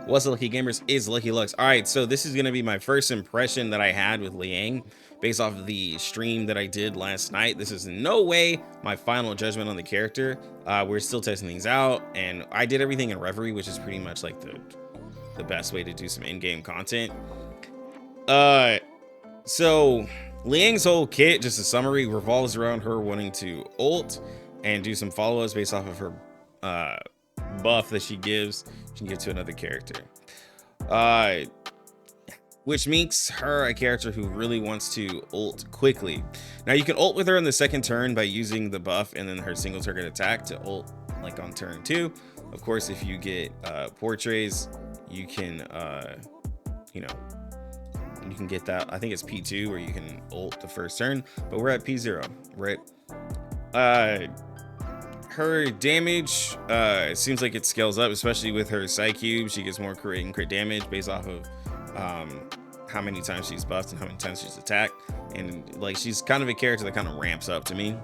What's up, Lucky Gamers? Is Lucky Lux. All right, so this is going to be my first impression that I had with Liang based off of the stream that I did last night. This is in no way my final judgment on the character. We're still testing things out, and I did everything in Reverie, which is pretty much like the best way to do some in-game content. So Liang's whole kit, just a summary, revolves around her wanting to ult and do some follow-ups based off of her buff that she can give to another character, which makes her a character who really wants to ult quickly. Now you can ult with her in the second turn by using the buff and then her single target attack to ult like on turn 2. Of course, if you get portraits, you can you can get that. I think it's P2 where you can ult the first turn, but we're at P0, right? Her damage seems like it scales up, especially with her Psy Cube. She gets more crit and crit damage based off of how many times she's buffed and how many times she's attacked. And like, she's kind of a character that kind of ramps up to me.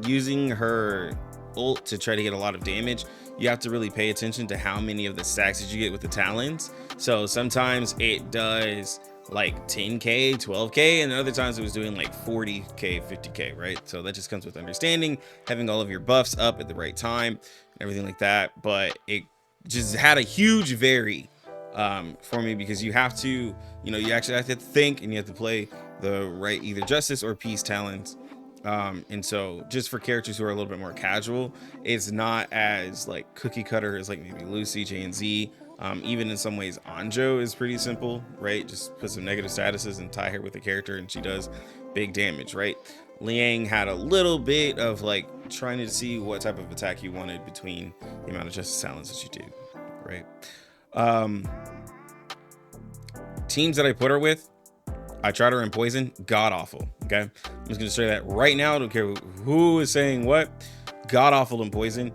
Using her ult to try to get a lot of damage, you have to really pay attention to how many of the stacks that you get with the talons. So sometimes it does like 10k 12k, and other times it was doing like 40k 50k, right? So that just comes with understanding, having all of your buffs up at the right time and everything like that. But it just had a huge vary for me, because you have to, you actually have to think, and you have to play the right either justice or peace talents. And so just for characters who are a little bit more casual, it's not as like cookie cutter as like maybe Lucy, J and Z. Even in some ways, Anjo is pretty simple, right? Just put some negative statuses and tie her with the character, and she does big damage, right? Liang had a little bit of like trying to see what type of attack you wanted between the amount of justice talents that you do, right? Teams that I put her with, I tried her in poison, god awful. Okay, I'm just gonna say that right now. I don't care who is saying what. God awful in poison.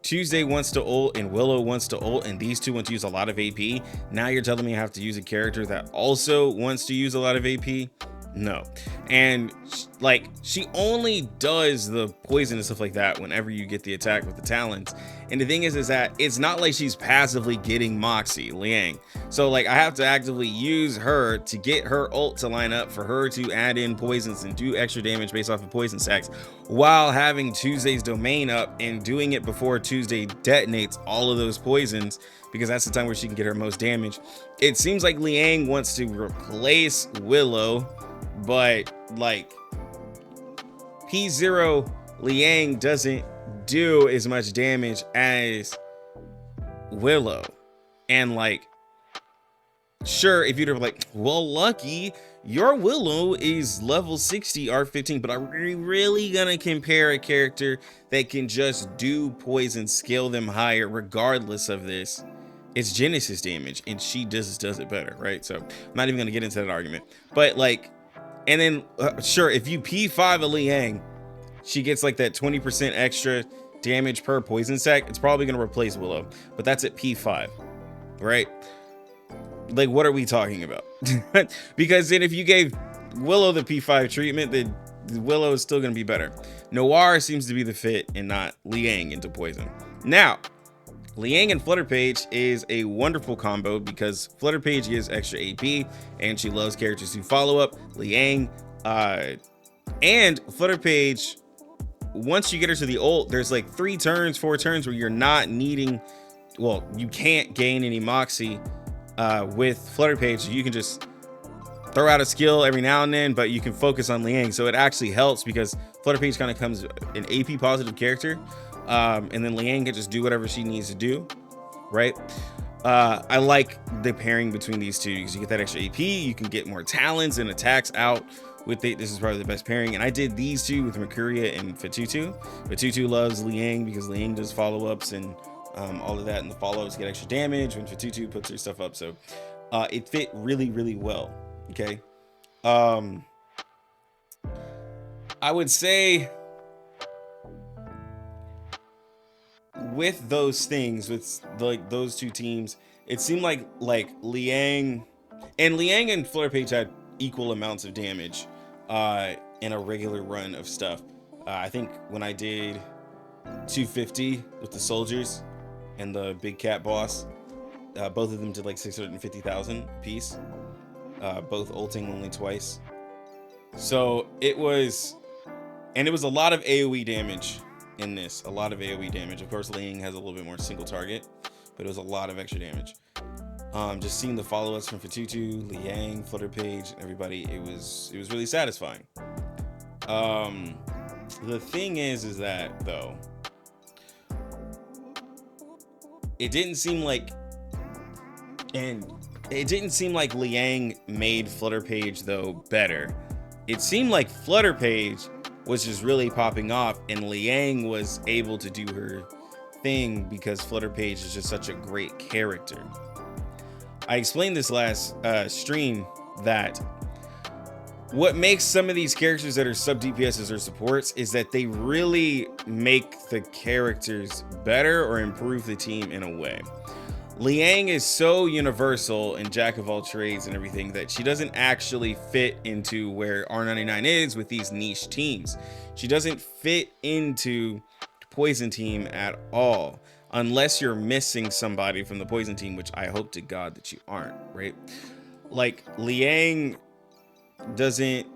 Tuesday wants to ult and Willow wants to ult, and these two want to use a lot of AP. Now you're telling me I have to use a character that also wants to use a lot of AP? No. And like, she only does the poison and stuff like that whenever you get the attack with the talents. And the thing is that it's not like she's passively getting Moxie, Liang. So like, I have to actively use her to get her ult to line up for her to add in poisons and do extra damage based off of poison stacks, while having Tuesday's domain up and doing it before Tuesday detonates all of those poisons, because that's the time where she can get her most damage. It seems like Liang wants to replace Willow, but like P0 Liang doesn't do as much damage as Willow. And like, sure, if you'd have like, well, Lucky, your Willow is level 60 R15, but are we really gonna compare a character that can just do poison, scale them higher regardless of this? It's Genesis damage, and she does it better, right? So I'm not even gonna get into that argument. But like, and then sure, if you P5 a Liang, she gets like that 20% extra damage per poison stack. It's probably gonna replace Willow, but that's at P5, right? Like, what are we talking about? Because then if you gave Willow the P5 treatment, then Willow is still gonna be better. Noir seems to be the fit and not Liang into poison. Now, Liang and Flutterpage is a wonderful combo because Flutterpage gives extra AP and she loves characters who follow up. Liang and Flutterpage, once you get her to the ult, there's like 4 turns where you're not needing, well, you can't gain any Moxie with Flutterpage. So you can just throw out a skill every now and then, but you can focus on Liang. So it actually helps because Flutterpage kind of comes an AP positive character. And then Liang can just do whatever she needs to do, right? I like the pairing between these two because you get that extra AP, you can get more talents and attacks out with it. This is probably the best pairing. And I did these two with Mercuria and Fatutu. Fatutu loves Liang because Liang does follow-ups and all of that, and the follow-ups get extra damage when Fatutu puts her stuff up. So it fit really, really well. Okay. I would say, with those things, with like those two teams, it seemed like Liang and Flutterpage had equal amounts of damage in a regular run of stuff. I think when I did 250 with the soldiers and the big cat boss, Both of them did like 650,000 piece. Both ulting only twice. So it was, and it was a lot of AoE damage in this. A lot of AoE damage. Of course, Liang has a little bit more single target, but it was a lot of extra damage. Just seeing the follow-ups from Fatutu, Liang, Flutterpage, everybody, it was really satisfying. The thing is that though, it didn't seem like Liang made Flutterpage though better. It seemed like Flutterpage was just really popping off, and Liang was able to do her thing because Flutterpage is just such a great character. I explained this last stream that what makes some of these characters that are sub DPSs or supports is that they really make the characters better or improve the team in a way. Liang is so universal and jack of all trades and everything that she doesn't actually fit into where R99 is with these niche teams. She doesn't fit into Poison team at all, unless you're missing somebody from the Poison team, which I hope to God that you aren't, right? Like Liang doesn't,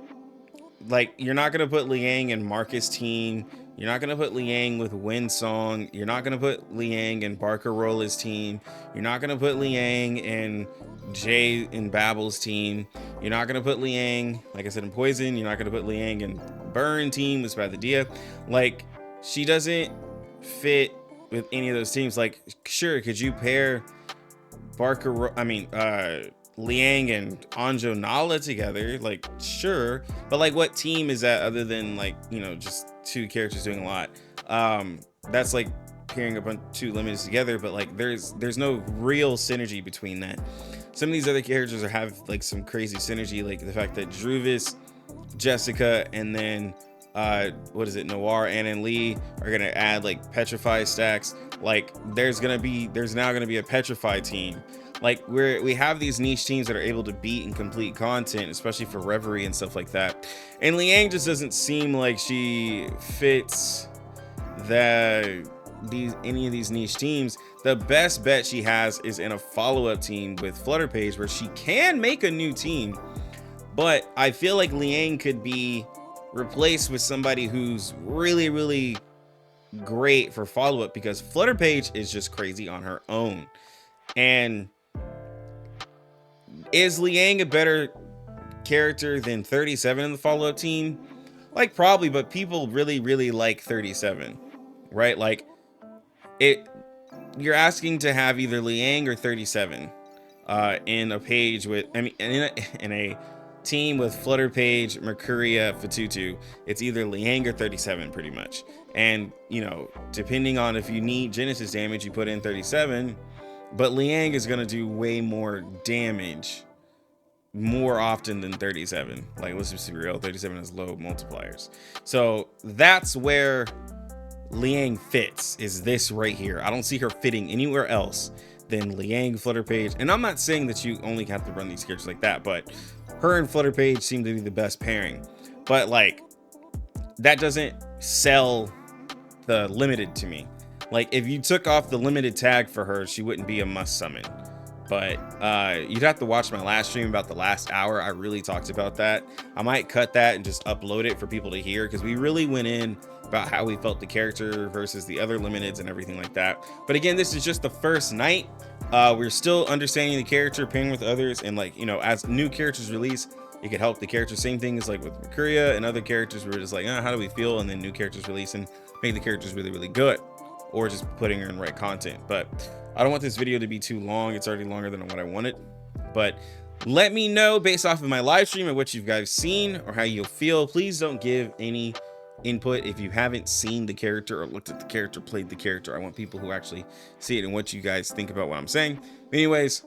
like, you're not gonna put Liang in Marcus team. You're not gonna put Liang with Winsong. You're not gonna put Liang in Barcarola's team. You're not gonna put Liang in Jay in Babel's team. You're not gonna put Liang, like I said, in Poison. You're not gonna put Liang in Burn team with Spathia. Like, she doesn't fit with any of those teams. Like, sure, could you pair Liang and Anjo Nala together? Like, sure, but like, what team is that other than, like, you know, just two characters doing a lot? That's like pairing a bunch two limiteds together, but like there's no real synergy between that. Some of these other characters have like some crazy synergy, like the fact that Druvis, Jessica, and then Noir, and Lee are gonna add like Petrify stacks. Like, there's now gonna be a Petrify team. Like, we have these niche teams that are able to beat and complete content, especially for Reverie and stuff like that. And Liang just doesn't seem like she fits any of these niche teams. The best bet she has is in a follow-up team with Flutterpage, where she can make a new team. But I feel like Liang could be replaced with somebody who's really, really great for follow-up, because Flutterpage is just crazy on her own. And is Liang a better character than 37 in the follow-up team? Like, probably, but people really, really like 37, right? Like, you're asking to have either Liang or 37 in a page with, in a team with Flutterpage, Mercuria, Fatutu. It's either Liang or 37 pretty much. And, you know, depending on if you need Genesis damage, you put in 37, but Liang is going to do way more damage more often than 37. Like, let's just be real, 37 has low multipliers. So that's where Liang fits, is this right here. I don't see her fitting anywhere else than Liang, Flutterpage. And I'm not saying that you only have to run these characters like that, but her and Flutterpage seem to be the best pairing. But like, that doesn't sell the limited to me. Like, if you took off the limited tag for her, she wouldn't be a must summon. But you'd have to watch my last stream about the last hour. I really talked about that. I might cut that and just upload it for people to hear, because we really went in about how we felt the character versus the other limiteds and everything like that. But again, this is just the first night. We're still understanding the character, pairing with others, and like, you know, as new characters release, it could help the character. Same thing as like with Mercuria and other characters, we're just like, how do we feel? And then new characters release and make the characters really, really good, or just putting her in the right content. But I don't want this video to be too long. It's already longer than what I wanted. But let me know based off of my live stream and what you guys seen or how you'll feel. Please don't give any input if you haven't seen the character or looked at the character, played the character. I want people who actually see it and what you guys think about what I'm saying. Anyways,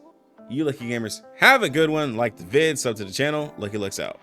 you lucky gamers, have a good one. Like the vid, sub to the channel. Lucky Looks out.